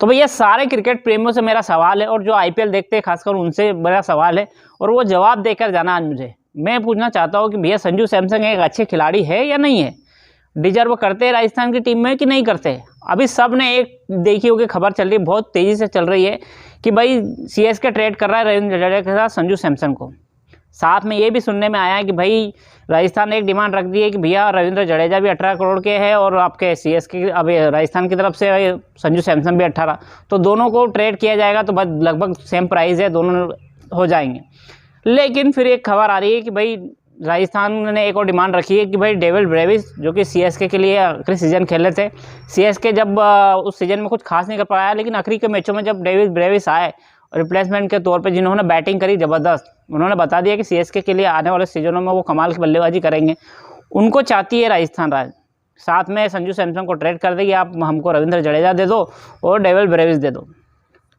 तो भैया सारे क्रिकेट प्रेमियों से मेरा सवाल है, और जो आईपीएल देखते हैं खासकर उनसे मेरा सवाल है, और वो जवाब देकर जाना आज मुझे। मैं पूछना चाहता हूँ कि भैया संजू सैमसन एक अच्छे खिलाड़ी है या नहीं है? डिजर्व करते हैं राजस्थान की टीम में कि नहीं करते? अभी सब ने एक देखी होगी, खबर चल रही है, बहुत तेज़ी से चल रही है कि भाई सीएसके ट्रेड कर रहा है रविंद्र जडेजा के साथ संजू सैमसन को। साथ में ये भी सुनने में आया है कि भाई राजस्थान ने एक डिमांड रख दी है कि भैया रविंद्र जडेजा भी 18 करोड़ के है, और आपके सीएसके अभी राजस्थान की तरफ से संजू सैमसन भी 18, तो दोनों को ट्रेड किया जाएगा तो बस लगभग सेम प्राइस है, दोनों हो जाएंगे। लेकिन फिर एक खबर आ रही है कि भाई राजस्थान ने एक और डिमांड रखी है कि भाई डेविड ब्रेविस, जो कि सीएसके के लिए आखिरी सीजन खेले थे, सीएसके जब उस सीजन में कुछ खास नहीं कर पाया, लेकिन आखिरी के मैचों में जब डेविड ब्रेविस आए रिप्लेसमेंट के तौर पे, जिन्होंने बैटिंग करी ज़बरदस्त, उन्होंने बता दिया कि सीएसके के लिए आने वाले सीजनों में वो कमाल की बल्लेबाजी करेंगे। उनको चाहती है राजस्थान राज, साथ में संजू सैमसन को ट्रेड कर देगी, आप हमको रविंद्र जडेजा दे दो और डेविड ब्रेविस दे दो।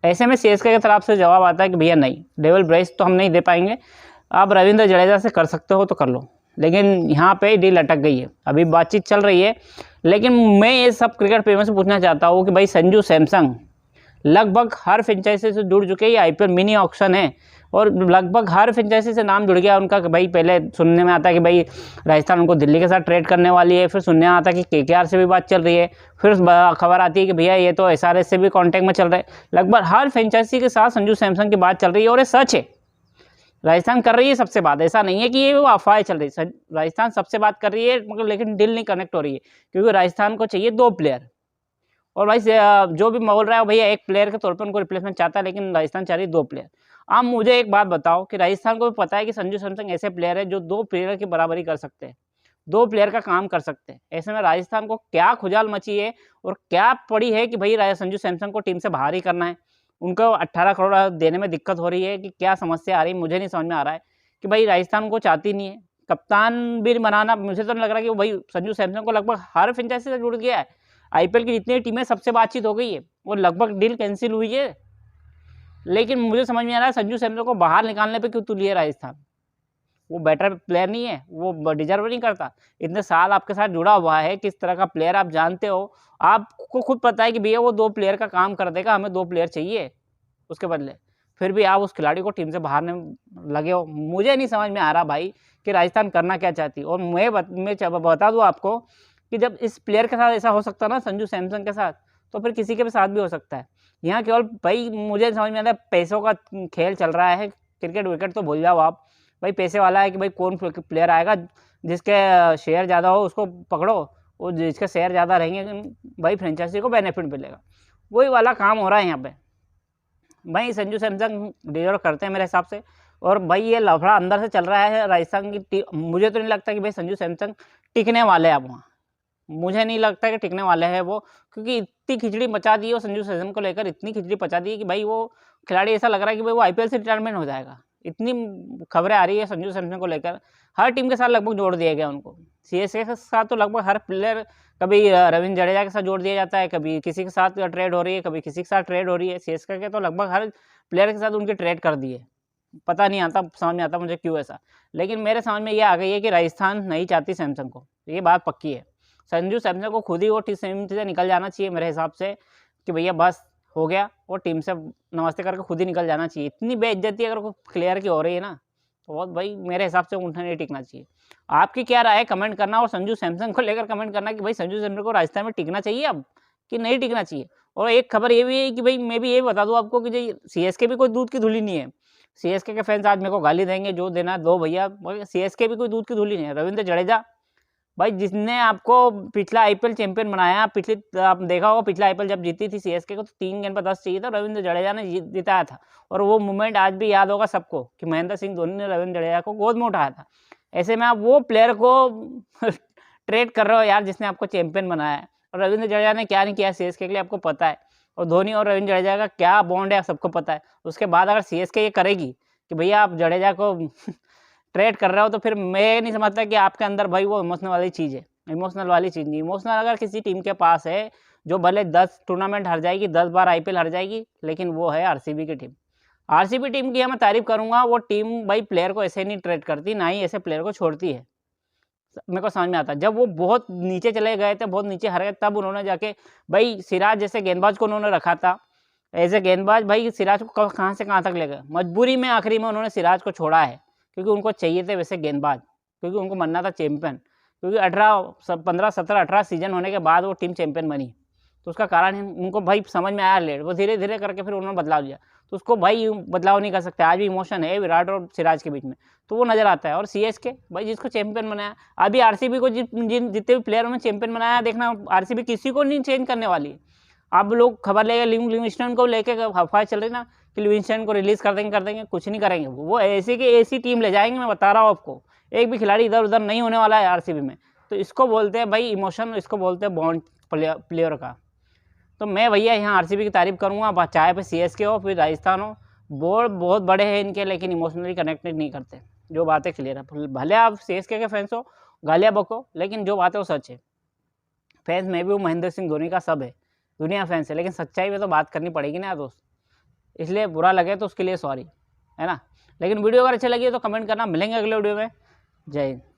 ऐसे में सीएसके की तरफ से जवाब आता है कि भैया नहीं, डेविड ब्रेविस तो हम नहीं दे पाएंगे, आप रविंद्र जडेजा से कर सकते हो तो कर लो। लेकिन यहाँ पे डील अटक गई है, अभी बातचीत चल रही है। लेकिन मैं ये सब क्रिकेट प्रेमियों से पूछना चाहता हूँ कि भाई संजू सैमसन लगभग हर फ्रेंचाइजी से जुड़ चुके हैं, ये आईपीएल मिनी ऑक्शन है और लगभग हर फ्रेंचाइजी से नाम जुड़ गया उनका कि भाई पहले सुनने में आता है कि भाई राजस्थान उनको दिल्ली के साथ ट्रेड करने वाली है, फिर सुनने में आता है कि केकेआर से भी बात चल रही है, फिर खबर आती है कि भैया ये तो एसआरएच से भी कांटेक्ट में चल रहा है। लगभग हर फ्रेंचाइजी के साथ संजू सैमसन की बात चल रही है, और ये सच है, राजस्थान कर रही है सबसे बात, ऐसा नहीं है कि ये वो अफवाहें चल रही है। राजस्थान सबसे बात कर रही है, मगर लेकिन डील नहीं कनेक्ट हो रही है, क्योंकि राजस्थान को चाहिए 2 प्लेयर, और भाई जो भी बोल रहा है भैया एक प्लेयर के तौर पर उनको रिप्लेसमेंट चाहता है, लेकिन राजस्थान चाह रही है 2 प्लेयर। आप मुझे एक बात बताओ कि राजस्थान को भी पता है कि संजू सैमसन ऐसे प्लेयर है जो 2 प्लेयर की बराबरी कर सकते हैं, 2 प्लेयर का काम कर सकते हैं। ऐसे में राजस्थान को क्या खुजाल मची है और क्या पड़ी है कि भाई संजू सैमसन को टीम से बाहर ही करना है? उनको 18 करोड़ देने में दिक्कत हो रही है कि क्या समस्या आ रही है, मुझे नहीं समझ में आ रहा है कि भाई राजस्थान को चाहती नहीं है। कप्तान भी बनाना, मुझे तो नहीं लग रहा कि भाई संजू सैमसन को लगभग हर फ्रेंचाइजी से जुड़ गया है। आईपीएल की जितनी टीमें सबसे बातचीत हो गई है, वो लगभग डील कैंसिल हुई है। लेकिन मुझे समझ में आ रहा है संजू सैमसन को बाहर निकालने पे क्यों तुली है राजस्थान? वो बेटर प्लेयर नहीं है, वो डिजर्व नहीं करता। इतने साल आपके साथ जुड़ा हुआ है, किस तरह का प्लेयर आप जानते हो, आपको खुद पता है कि भैया वो 2 प्लेयर का काम कर देगा, हमें 2 प्लेयर चाहिए उसके बदले, फिर भी आप उस खिलाड़ी को टीम से बाहर लगे हो। मुझे नहीं समझ में आ रहा भाई कि राजस्थान करना क्या चाहती। और मैं बता दूँ आपको कि जब इस प्लेयर के साथ ऐसा हो सकता ना संजू सैमसन के साथ, तो फिर किसी के भी साथ भी हो सकता है। यहाँ केवल भाई मुझे समझ में आता है पैसों का खेल चल रहा है, क्रिकेट विकेट तो भूल जाओ आप, भाई पैसे वाला है कि भाई कौन प्लेयर आएगा, जिसके शेयर ज़्यादा हो उसको पकड़ो, और जिसके शेयर ज़्यादा रहेंगे भाई फ्रेंचाइजी को बेनिफिट मिलेगा। वही वाला काम हो रहा है यहाँ पे। भाई संजू सैमसन डिजर्व करते हैं मेरे हिसाब से, और भाई ये लफड़ा अंदर से चल रहा है राजस्थान की टीम। मुझे तो नहीं लगता कि भाई संजू सैमसन टिकने वाले हैं अब वहाँ, मुझे नहीं लगता कि टिकने वाले हैं वो, क्योंकि इतनी खिचड़ी मचा दी है संजू सैमसन को लेकर, इतनी खिचड़ी मचा दी है कि भाई वो खिलाड़ी ऐसा लग रहा है कि भाई वो आईपीएल से रिटायरमेंट हो जाएगा। इतनी खबरें आ रही है संजू सैमसन को लेकर, हर टीम के साथ लगभग जोड़ दिया गया उनको। सीएसके के साथ तो लगभग हर प्लेयर, कभी रविंद्र जडेजा के साथ जोड़ दिया जाता है, कभी किसी के साथ ट्रेड हो रही है, कभी किसी के साथ ट्रेड हो रही है। सीएसके के तो लगभग हर प्लेयर के साथ उनके ट्रेड कर दिए, पता नहीं आता, समझ में आता मुझे क्यों ऐसा। लेकिन मेरे समझ में ये आ गई है कि राजस्थान नहीं चाहती सैमसन को, ये बात पक्की है। संजू सैमसन को खुद ही वो टीम से निकल जाना चाहिए मेरे हिसाब से, कि भैया बस हो गया, वो टीम से नमस्ते करके खुद ही निकल जाना चाहिए। इतनी बेइज्जती अगर कोई प्लेयर की हो रही है ना, तो बहुत भाई मेरे हिसाब से उन्हें नहीं टिकना चाहिए। आपकी क्या राय है कमेंट करना, और संजू सैमसन को लेकर कमेंट करना कि भाई संजू सैमसन को राजस्थान में टिकना चाहिए अब कि नहीं टिकना चाहिए। और एक खबर ये भी है कि भाई मैं भी ये बता दूं आपको कि जो सीएसके भी कोई दूध की धुली नहीं है। सीएसके के फैंस आज मेरे को गाली देंगे, जो देना दो भैया, सीएसके भी कोई दूध की धुली नहीं है। रविंद्र जडेजा भाई, जिसने आपको पिछला आईपीएल चैंपियन बनाया, आप देखा होगा पिछला आईपीएल जब जीती थी सीएसके को, तो 3 गेंद पर 10 चाहिए था, रविंद्र जडेजा ने जिताया था। और वो मूवमेंट आज भी याद होगा सबको कि महेंद्र सिंह धोनी ने रविंद्र जडेजा को गोद में उठाया था। ऐसे में आप वो प्लेयर को ट्रेड कर रहे हो यार, जिसने आपको चैंपियन बनाया है। और रविंद्र जडेजा ने क्या नहीं किया सीएसके के लिए आपको पता है, और धोनी और रविंद्र जडेजा का क्या बॉन्ड है सबको पता है। उसके बाद अगर सीएसके ये करेगी कि भैया आप जडेजा को ट्रेड कर रहे हो, तो फिर मैं नहीं समझता कि आपके अंदर भाई वो इमोशनल वाली चीज़ है। इमोशनल वाली चीज़ नहीं, इमोशनल अगर किसी टीम के पास है जो भले 10 टूर्नामेंट हार जाएगी, 10 बार आईपीएल हार जाएगी, लेकिन वो है आरसीबी की टीम। आरसीबी टीम की मैं तारीफ करूंगा, वो टीम भाई प्लेयर को ऐसे नहीं ट्रेड करती, ना ही ऐसे प्लेयर को छोड़ती है। मेरे को समझ में आता है जब वो बहुत नीचे चले गए थे, बहुत नीचे हार गए, तब उन्होंने जाके भाई सिराज जैसे गेंदबाज को उन्होंने रखा था, एज ए गेंदबाज भाई सिराज को कहाँ से कहाँ तक ले गए, मजबूरी में आखिरी में उन्होंने सिराज को छोड़ा है, क्योंकि उनको चाहिए थे वैसे गेंदबाज, क्योंकि उनको बनना था चैंपियन, क्योंकि 15-17-18 सीजन होने के बाद वो टीम चैंपियन बनी। तो उसका कारण उनको भाई समझ में आया लेट, वो धीरे धीरे करके फिर उन्होंने बदलाव दिया, तो उसको भाई बदलाव नहीं कर सकते। आज भी इमोशन है विराट और सिराज के बीच में, तो वो नज़र आता है। और सीएसके भाई जिसको चैंपियन बनाया, अभी आरसीबी को जितने भी प्लेयर में चैंपियन बनाया, देखना आरसीबी किसी को नहीं चेंज करने वाली है। अब लोग खबर लेगा लिविंगस्टन को लेके अफवाह चल रही ना कि लिविंगस्टन को रिलीज़ कर देंगे, कुछ नहीं करेंगे। वो ऐसी की ऐसी टीम ले जाएंगे, मैं बता रहा हूँ आपको, एक भी खिलाड़ी इधर उधर नहीं होने वाला है आरसीबी में। तो इसको बोलते हैं भाई इमोशन, इसको बोलते हैं बॉन्ड प्लेयर का। तो मैं भैया यहाँ आरसीबी की तारीफ करूँगा, चाहे पे सीएसके हो फिर राजस्थान हो। बोर्ड बहुत बड़े हैं इनके, लेकिन इमोशनली कनेक्टेड नहीं करते। जो बातें क्लियर है, भले आप सीएसके के फैंस हो, गालियाँ बको, लेकिन जो बात है वो सच है। फैंस में भी वो महेंद्र सिंह धोनी का सब है, दुनिया फैंस है, लेकिन सच्चाई में तो बात करनी पड़ेगी ना दोस्त। इसलिए बुरा लगे तो उसके लिए सॉरी, है ना। लेकिन वीडियो अगर अच्छी लगी तो कमेंट करना। मिलेंगे अगले वीडियो में। जय हिंद।